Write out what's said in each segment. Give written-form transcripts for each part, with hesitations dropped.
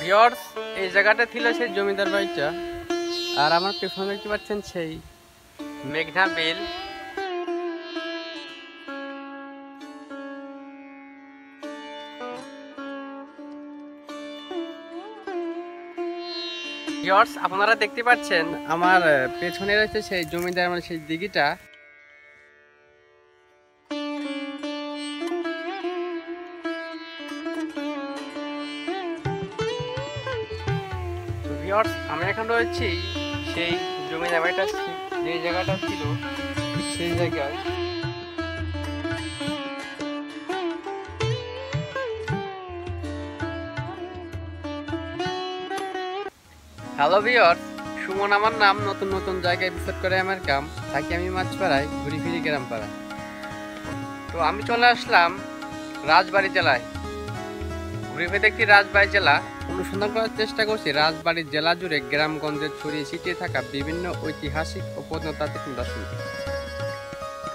Viewers, এই জায়গাটা ছিল সেই জমিদার বাড়িটা, আর আমার পেছনে দেখতে পাচ্ছেন সেই মেঘনা বিল। ভিউয়ার্স, আপনারা দেখতে পাচ্ছেন আমার পেছনে রয়েছে সেই জমিদার মানে সেই দিঘিটা। ভিউয়ার্স, আমি এখন রয়েছি সেই জমিদার বাড়িটা যে জায়গাটা ছিল সেই জায়গায়। হ্যালো ভিউয়ার্স, সুমন আমার নাম। নতুন নতুন জায়গায় ভিজিট করে আমার কাম। থাকি আমি মাছপাড়ায়, ঘুরি ফিরি গ্রাম পাড়ায়। তো আমি চলে আসলাম রাজবাড়ী জেলায়। ঘুরে ফিরে দেখছি রাজবাড়ী জেলা অনুসন্ধান করার চেষ্টা করছি রাজবাড়ী জেলা জুড়ে গ্রামগঞ্জে ছড়িয়ে ছিটিয়ে থাকা বিভিন্ন ঐতিহাসিক ও প্রত্নতাত্ত্বিক নিদর্শন।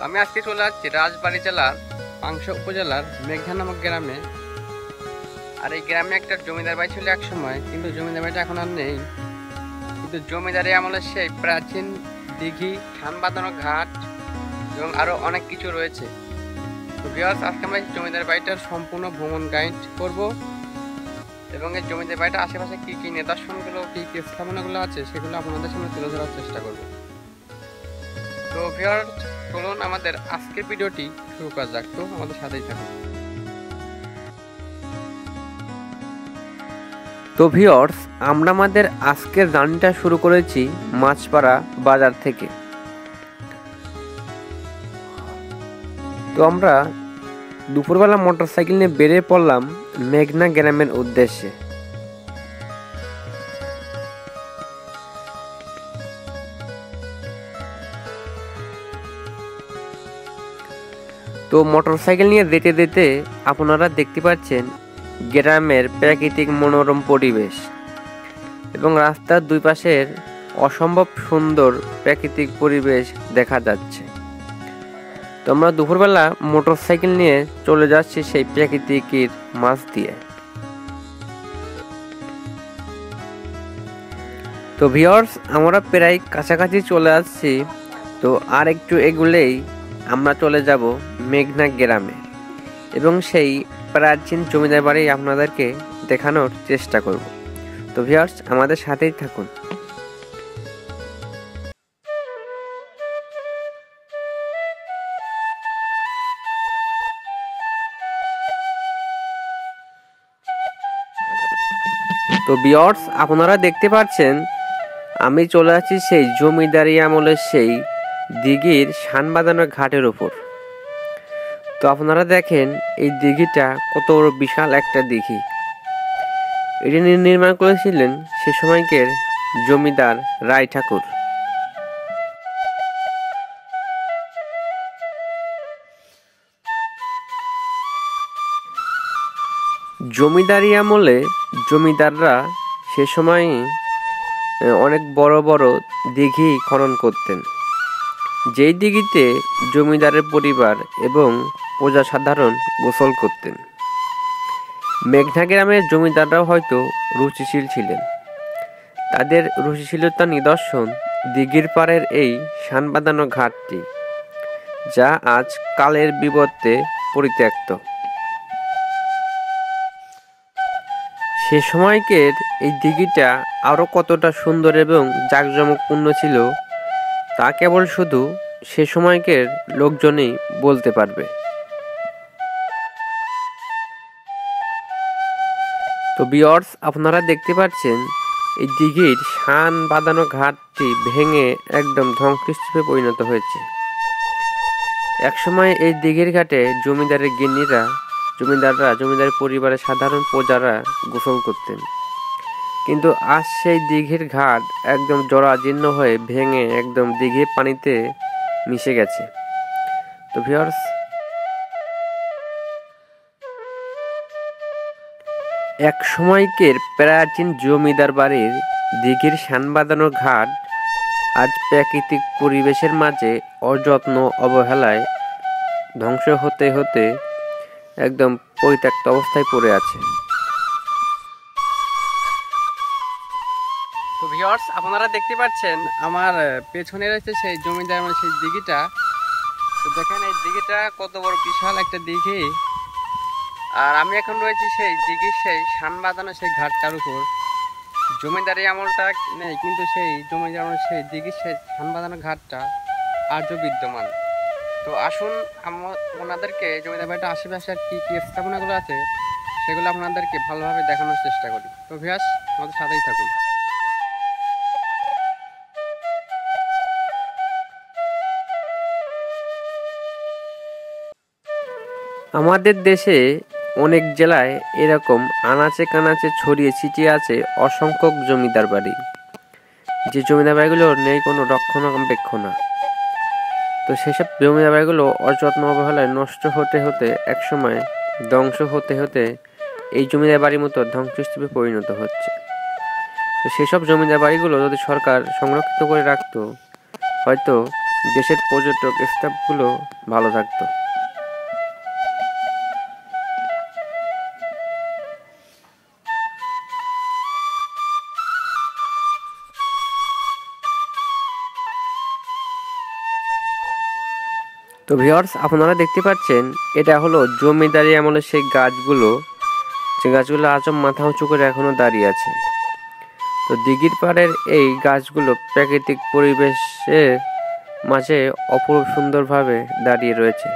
আমি আজকে চলে যাচ্ছি রাজবাড়ী জেলার পাংশা উপজেলার মেঘনা নামক গ্রামে। আর এই গ্রামে একটা জমিদার বাড়ি ছিল এক সময়, কিন্তু জমিদার বাড়িটা এখন আর নেই। কিন্তু জমিদারি আমলের সেই প্রাচীন দিঘি, ধান বাঁধানো ঘাট এবং আরো অনেক কিছু রয়েছে। তো ভিউয়ার্স, আজকে আমরা জমিদার বাড়িটার সম্পূর্ণ ভ্রমণ গাইড করব এবং এই জমিদার বাড়িটার আশেপাশে কি কি নিদর্শনগুলো, কি কি স্থাপনাগুলো আছে সেগুলো আপনাদের সামনে তুলে ধরার চেষ্টা করব। তো ভিউয়ার্স, চলুন আমাদের আজকের ভিডিওটি শুরু করা যাক। তো আমাদের সাথেই থাকুন। তো ভিউয়ার্স, আমরা আমাদের আজকের জার্নিটা শুরু করেছি মাছপাড়া বাজার থেকে। তো আমরা দুপুরবেলা মোটরসাইকেল নিয়ে বেরিয়ে পড়লাম মেঘনা গ্রামের উদ্দেশ্যে। তো মোটরসাইকেল নিয়ে যেতে যেতে আপনারা দেখতে পাচ্ছেন গ্রামের প্রাকৃতিক মনোরম পরিবেশ এবং রাস্তার দুই পাশের অসম্ভব সুন্দর প্রাকৃতিক পরিবেশ দেখা যাচ্ছে। তো আমরা দুপুরবেলা মোটরসাইকেল নিয়ে চলে যাচ্ছি সেই প্রাকৃতিকের মাঝ দিয়ে। তো ভিউয়ার্স, আমরা প্রায় কাছাকাছি চলে আসছি। তো আর একটু এগুলেই আমরা চলে যাব মেঘনা গ্রামে এবং সেই প্রাচীন জমিদার বাড়ি আপনাদেরকে দেখানোর চেষ্টা করব। তো ভিউয়ার্স, আমাদের সাথেই থাকুন। তো ভিউয়ার্স, আপনারা দেখতে পাচ্ছেন আমি চলে আসছি সেই জমিদারি আমলের সেই দিঘির শান বাঁধানো ঘাটের উপর। তো আপনারা দেখেন এই দিঘিটা কত বিশাল একটা দিঘি। এটি নির্মাণ করেছিলেন সে সময়কার জমিদার রায় ঠাকুর। জমিদারি আমলে জমিদাররা সে সময় অনেক বড় বড় দিঘি খনন করতেন, যেই দিঘিতে জমিদারের পরিবার এবং প্রজা সাধারণ গোসল করতেন। মেঘনা গ্রামের জমিদাররাও হয়তো রুচিশীল ছিলেন। তাদের রুচিশীলতার নিদর্শন দিঘির পাড়ের এই শান বাঁধানো ঘাটটি, যা আজ কালের বিবর্তে পরিত্যক্ত। সে সময়কের এই দিঘিটা আরও কতটা সুন্দর এবং জাঁকজমকপূর্ণ ছিল তা কেবল শুধু সে সময়কের লোকজনই বলতে পারবে। তো ভিউয়ার্স, আপনারা দেখতে পাচ্ছেন এই দিঘির শান বাঁধানো ঘাটটি ভেঙে একদম ধ্বংসস্তূপে পরিণত হয়েছে। একসময় এই দিঘির ঘাটে জমিদার পরিবারের সাধারণ প্রজারা গোসল করতেন, কিন্তু আজ সেই দিঘির ঘাট একদম জরাজীর্ণ হয়ে ভেঙে একদম দিঘির পানিতে মিশে গেছে। তো ভিউয়ার্স, এক সময়কের প্রাচীন জমিদার বাড়ির দিঘির শান বাঁধানো ঘাট আজ প্রাকৃতিক পরিবেশের মাঝে অযত্ন অবহেলায় ধ্বংস হতে হতে একদম পরিত্যক্ত অবস্থায় পড়ে আছে। তো ভিউয়ার্স, আপনারা দেখতে পাচ্ছেন আমার পেছনে রয়েছে সেই জমিদার মানে সেই দিঘিটা। তো দেখেন এই দিঘিটা কত বড় বিশাল একটা দিঘি। আর আমি এখন রয়েছি সেই দিঘির সেই শান বাঁধানো সেই ঘাটটার উপর। জমিদারি আমলটা নেই, কিন্তু সেই জমিদার আমলের সেই দিঘির সেই শান বাঁধানো ঘাটটা আজও বিদ্যমান। তো আসুন ওনাদেরকে জমিদার বাড়িটা আশেপাশে আর কি কি স্থাপনাগুলো আছে সেগুলো আপনাদেরকে ভালোভাবে দেখানোর চেষ্টা করি। তো ভিউয়ার্স, আমাদের সাথেই থাকুন। আমাদের দেশে অনেক জেলায় এরকম আনাচে কানাচে ছড়িয়ে ছিটিয়ে আছে অসংখ্য জমিদার বাড়ি, যে জমিদার বাড়িগুলোর নেই কোনো রক্ষণাবেক্ষণ। তো সেসব জমিদার বাড়িগুলো অযত্ন অবহেলায় নষ্ট হতে হতে একসময় ধ্বংস হতে হতে এই জমিদার বাড়ির মতো ধ্বংসস্তূপে পরিণত হচ্ছে। তো সেসব জমিদার বাড়িগুলো যদি সরকার সংরক্ষিত করে রাখতো, হয়তো দেশের পর্যটক স্থাপগুলো ভালো থাকতো। তো ভিউয়ার্স, আপনারা দেখতে পাচ্ছেন এটা হলো জমিদারি আমলের সেই গাছগুলো, যে গাছগুলো আজও মাথা উঁচু করে এখনো দাঁড়িয়ে আছে। তো দিঘির পাড়ের এই গাছগুলো প্রাকৃতিক পরিবেশের মাঝে অপূর্ব সুন্দরভাবে দাঁড়িয়ে রয়েছে।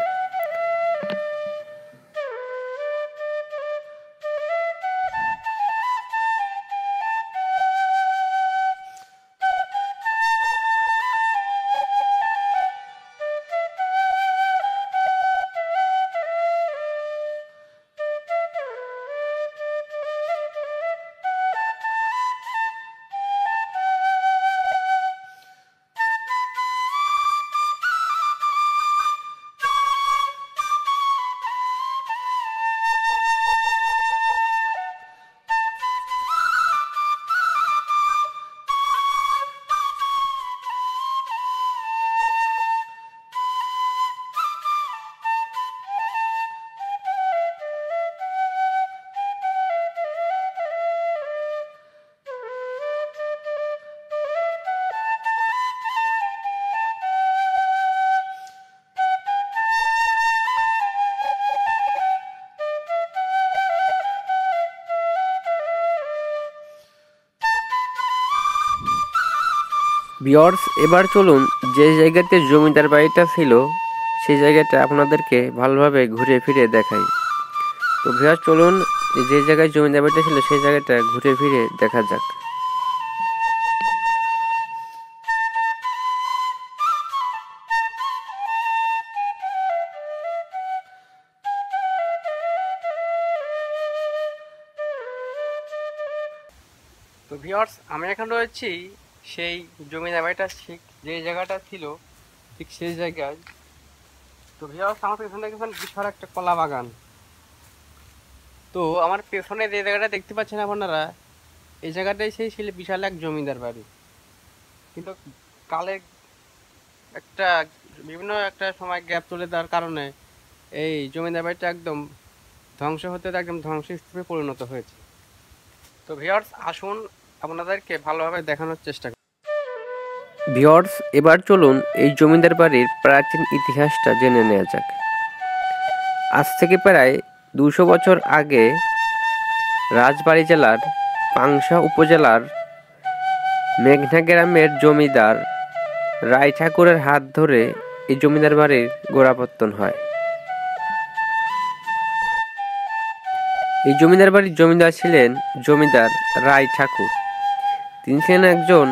ভিউয়ার্স, এবার চলুন যে জায়গাতে জমিদার বাড়িটা ছিল সেই জায়গাটা আপনাদেরকে ভালোভাবে ঘুরে ফিরে দেখাই। তো ভিউয়ার্স, চলুন যে জায়গায় জমিদার বাড়িটা ছিল সেই জায়গাটা ঘুরে ফিরে দেখা যাক। তো ভিউয়ার্স, আমি এখন রয়েছি সেই জমিদার বাড়িটা ঠিক যে জায়গাটা ছিল ঠিক সেই জায়গায়। তো ভিউয়ার্স, আমার পেছনে দেখেছেন বিশাল একটা কলা বাগান। তো আমার পেছনে যে জায়গাটা দেখতে পাচ্ছেন আপনারা, এই জায়গাটাই সেই ছিল বিশাল এক জমিদার বাড়ি। কিন্তু কালে একটা বিভিন্ন একটা সময় গ্যাপ চলে যাওয়ার কারণে এই জমিদার বাড়িটা একদম ধ্বংস হতে একদম ধ্বংসস্তূপে পরিণত হয়েছে। তো ভিউয়ার্স, আসুন আপনাদেরকে ভালোভাবে দেখানোর চেষ্টা করি। ভিউয়ার্স, এবার চলুন এই জমিদার বাড়ির প্রাচীন ইতিহাসটা জেনে নেওয়া যাক। আজ থেকে প্রায় 200 বছর আগে রাজবাড়ী জেলার পাংশা উপজেলার মেঘনা গ্রামের জমিদার রায় ঠাকুরের হাত ধরে এই জমিদার বাড়ির গোড়াপত্তন হয়। এই জমিদার বাড়ির জমিদার ছিলেন জমিদার রায় ঠাকুর। তিনি ছিলেন একজন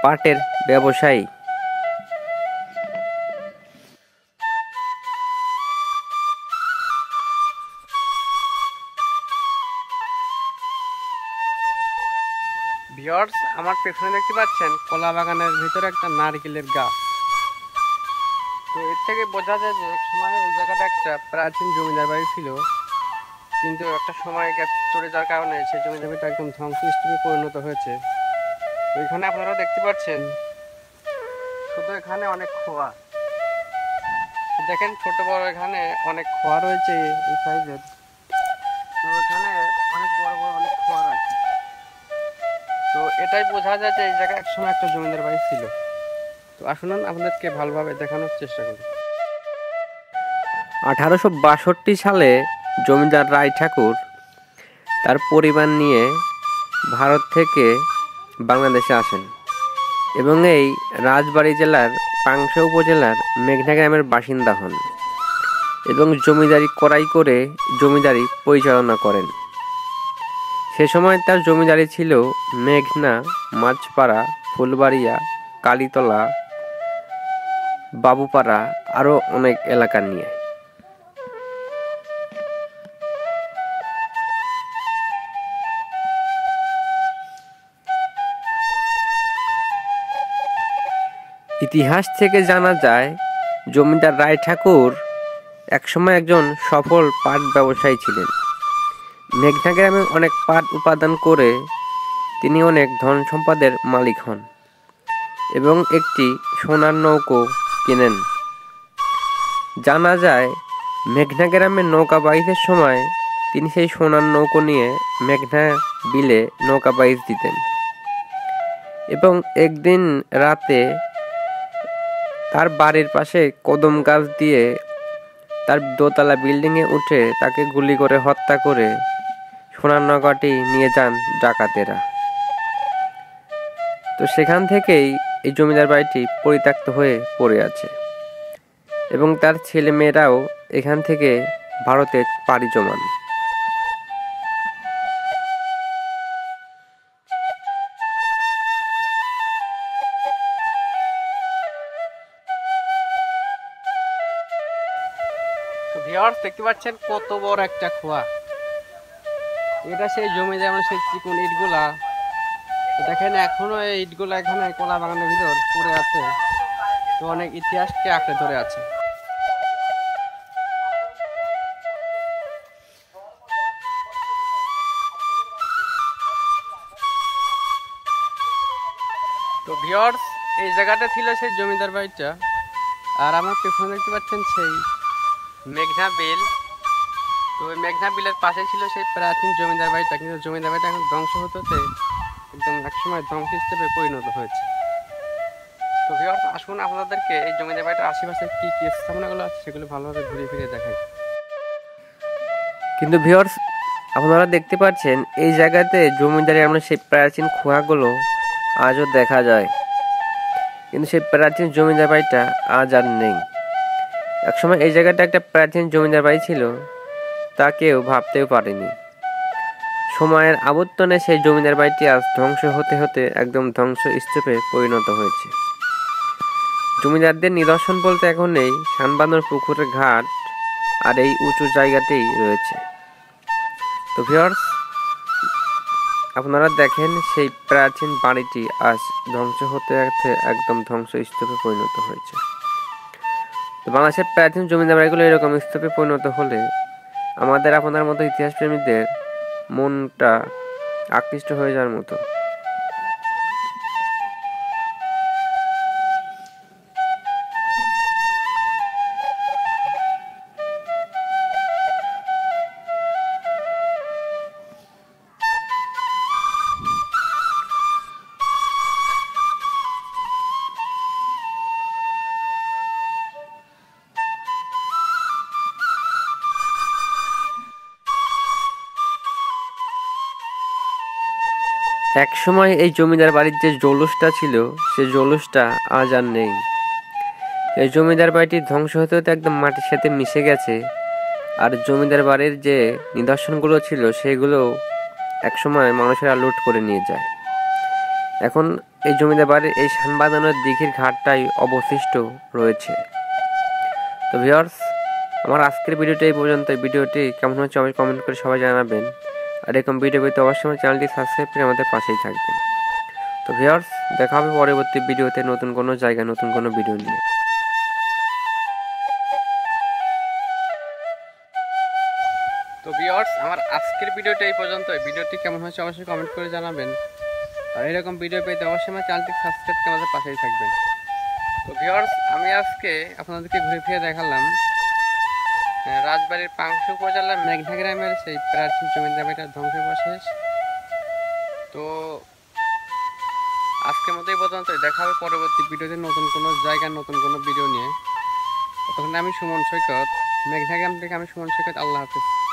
পাটের ব্যবসায়ী। ভিউয়ার্স, আমার পেছনে দেখতে পাচ্ছেন কলা বাগানের ভিতরে একটা নারকেলের গাছ। তো এর থেকে বোঝা যায় যে এক সময় এই জায়গাটা একটা প্রাচীন জমিদার বাড়ি ছিল, কিন্তু একটা সময় গ্যাপ চলে যাওয়ার কারণে সেই জমিদার বাড়িটা একদম ধ্বংসস্তূপে পরিণত হয়েছে। তো এখানে আপনারা দেখতে পাচ্ছেন শুধু এখানে অনেক খোয়া, দেখেন ছোট বড় এখানে অনেক খোয়া রয়েছে এই সাইজের। তো এখানে অনেক বড় বড় অনেক খোয়া আছে। তো এটাই বোঝা যায় যে এই জায়গায় একসময় একটা জমিদার বাড়ি ছিল। তো আসুন আপনাদেরকে ভালোভাবে দেখানোর চেষ্টা করি। 1862 সালে জমিদার রায় ঠাকুর তার পরিবার নিয়ে ভারত থেকে বাংলাদেশে আসেন এবং এই রাজবাড়ী জেলার পাংশা উপজেলার মেঘনা গ্রামের বাসিন্দা হন এবং জমিদারি কড়াই করে জমিদারি পরিচালনা করেন। সে সময় তার জমিদারি ছিল মেঘনা, মাঝপাড়া, ফুলবাড়িয়া, কালীতলা, বাবুপাড়া আরও অনেক এলাকা নিয়ে। ইতিহাস থেকে জানা যায় জমিদার রায় ঠাকুর একসময় একজন সফল পাট ব্যবসায়ী ছিলেন। মেঘনা গ্রামে অনেক পাট উৎপাদন করে তিনি অনেক ধন সম্পদের মালিক হন এবং একটি সোনার নৌকো কেনেন। জানা যায় মেঘনা গ্রামে নৌকা বাইচের সময় তিনি সেই সোনার নৌকো নিয়ে মেঘনা বিলে নৌকা বাইচ দিতেন এবং একদিন রাতে তার বাড়ির পাশে কদম গাছ দিয়ে তার দোতলা বিল্ডিংয়ে উঠে তাকে গুলি করে হত্যা করে সোনার নৌকাটি নিয়ে যান ডাকাতেরা। তো সেখান থেকেই এই জমিদার বাড়িটি পরিত্যক্ত হয়ে পড়ে আছে এবং তার ছেলে মেয়েরাও এখান থেকে ভারতে পাড়ি জমান। ভিউয়ার্স দেখতে পাচ্ছেন কত বড় একটা খোয়া। এটা সেই জমিদার মানে সেই চিকন ইটগুলা। দেখেন এখনো এই ইটগুলা এখানে কলা বাগানের ভিতর পড়ে আছে। তো অনেক ইতিহাসকে আঁকড়ে ধরে আছে। তো ভিউয়ার্স এই জায়গাটা ছিল সেই জমিদার বাড়িটা। আর আমার পেছনে দেখতে পাচ্ছেন সেই মেঘনা বিল। তো ওই মেঘনা বিলের পাশে ছিল সেই প্রাচীন জমিদার বাড়িটা, কিন্তু জমিদার বাড়িটা এখন ধ্বংস হতে একদম একসময় ধ্বংস হিসেবে পরিণত হয়েছে। তো ভিউয়ার্স আসুন আপনাদেরকে এই জমিদার বাড়িটার আশেপাশে কি কি স্থাপনাগুলো আছে সেগুলো ভালোভাবে ঘুরে ফিরে দেখাই। কিন্তু ভিউয়ার্স আপনারা দেখতে পাচ্ছেন এই জায়গাতে জমিদারি আমরা সেই প্রাচীন খোয়াগুলো আজও দেখা যায়, কিন্তু সেই প্রাচীন জমিদার বাড়িটা আজ আর নেই। একসময় এই জায়গাটা একটা প্রাচীন জমিদার বাড়ি ছিল, তা কেউ ভাবতেও পারেনি। সময়ের আবর্তনে সেই জমিদার বাড়িটি আজ ধ্বংস হতে হতে একদম ধ্বংস স্তূপে পরিণত হয়েছে। জমিদারদের নিদর্শন বলতে এখন এই শানবাঁধর পুকুরের ঘাট আর এই উঁচু জায়গাতেই রয়েছে। তো ভিউয়ার্স আপনারা দেখেন সেই প্রাচীন বাড়িটি আজ ধ্বংস হতে হতে একদম ধ্বংস স্তূপে পরিণত হয়েছে। তো বাংলাদেশের প্রাচীন জমিদার বাড়িগুলো এরকম স্তূপে পরিণত হলে আমাদের আপনার মতো ইতিহাস প্রেমীদের মনটা আকৃষ্ট হয়ে যাওয়ার মতো। এক সময় এই জমিদার বাড়ির যে জৌলুসটা ছিল সে জৌলুসটা আজ আর নেই। এই জমিদার বাড়িটি ধ্বংস হতে হতে একদম মাটির সাথে মিশে গেছে। আর জমিদার বাড়ির যে নিদর্শনগুলো ছিল সেগুলো একসময় মানুষেরা লুট করে নিয়ে যায়। এখন এই জমিদার বাড়ির এই শানবাঁধানোর দিঘির ঘাটটাই অবশিষ্ট রয়েছে। তো ভিউয়ার্স আমার আজকের ভিডিওটি এই পর্যন্ত। ভিডিওটি কেমন হচ্ছে অবশ্যই কমেন্ট করে সবাই জানাবেন। আর এরকম ভিডিও পেতে অবশ্যই আমার চ্যানেলটি সাবস্ক্রাইব করে আমাদের পাশেই থাকবেন। তো ভিউয়ার্স দেখা হবে পরবর্তী ভিডিওতে নতুন কোনো জায়গা নতুন কোনো ভিডিও নিয়ে। তো ভিউয়ার্স আমার আজকের ভিডিওটা এই পর্যন্ত। ভিডিওটি কেমন হয়েছে অবশ্যই কমেন্ট করে জানাবেন। আর এরকম ভিডিও পেতে অবশ্যই আমার চ্যানেলটি সাবস্ক্রাইব করে আমাদের পাশেই থাকবেন। তো ভিউয়ার্স আমি আজকে আপনাদেরকে ঘুরে ফিরে দেখালাম রাজবাড়ির পাংশা উপজেলার মেঘনা গ্রামের সেই প্রাচীন জমিদার বাড়িটার ধ্বংসাবশেষ। তো আজকের মতো এই পর্যন্ত, দেখা হবে পরবর্তী ভিডিওতে নতুন কোনো জায়গার নতুন কোনো ভিডিও নিয়ে। ততক্ষণ আমি সুমন সৈকত, মেঘনা গ্রাম থেকে আমি সুমন সৈকত। আল্লাহ হাফেজ।